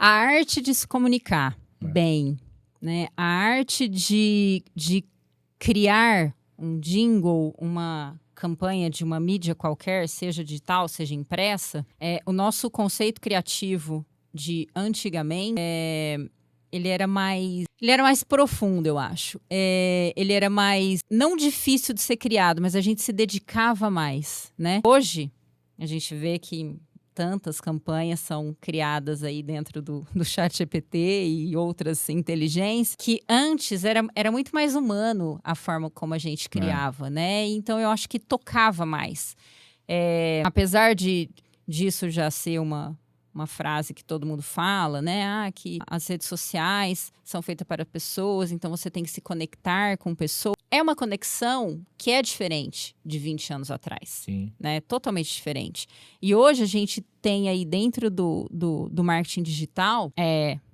A arte de se comunicar bem, né? A arte de criar um jingle, uma campanha de uma mídia qualquer, seja digital, seja impressa, o nosso conceito criativo de antigamente, ele era mais profundo, eu acho. Ele era mais, não difícil de ser criado, mas a gente se dedicava mais, né? Hoje, a gente vê que tantas campanhas são criadas aí dentro do ChatGPT e outras inteligências, que antes era muito mais humano a forma como a gente criava, né? Então, eu acho que tocava mais. Apesar disso já ser uma frase que todo mundo fala, né? Que as redes sociais são feitas para pessoas, então você tem que se conectar com pessoas. É uma conexão que é diferente de 20 anos atrás. Sim. Né? Totalmente diferente. E hoje a gente tem aí dentro do marketing digital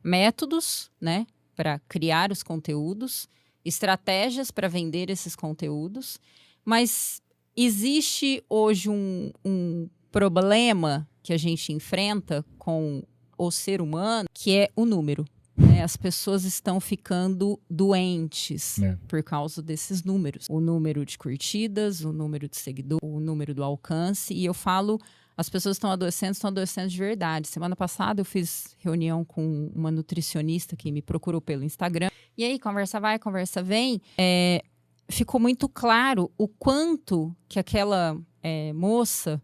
métodos, né? Para criar os conteúdos, estratégias para vender esses conteúdos, mas existe hoje um problema que a gente enfrenta com o ser humano, que é o número. Né? As pessoas estão ficando doentes por causa desses números. O número de curtidas, o número de seguidores, o número do alcance. E eu falo, as pessoas estão adoecendo de verdade. Semana passada eu fiz reunião com uma nutricionista que me procurou pelo Instagram. E aí, conversa vai, conversa vem. Ficou muito claro o quanto que aquela moça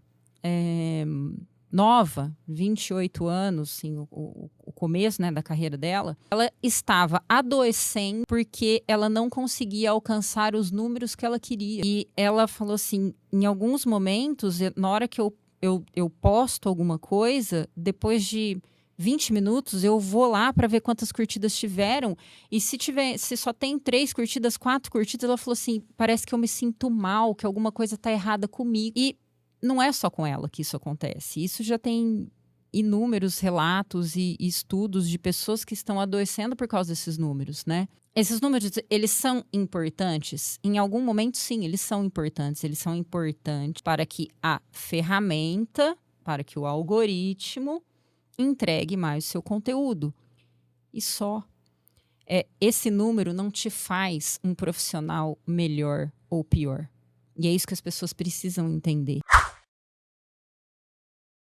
nova, 28 anos, assim, o começo, né, da carreira dela, ela estava adoecendo porque ela não conseguia alcançar os números que ela queria. E ela falou assim, em alguns momentos, na hora que eu posto alguma coisa, depois de 20 minutos, eu vou lá para ver quantas curtidas tiveram. E se só tem 3 curtidas, 4 curtidas, ela falou assim, parece que eu me sinto mal, que alguma coisa tá errada comigo. E não é só com ela que isso acontece. Isso já tem inúmeros relatos e estudos de pessoas que estão adoecendo por causa desses números, né? Esses números, eles são importantes? Em algum momento, sim, eles são importantes. Eles são importantes para que a ferramenta, para que o algoritmo entregue mais o seu conteúdo. E só. Esse número não te faz um profissional melhor ou pior. E é isso que as pessoas precisam entender.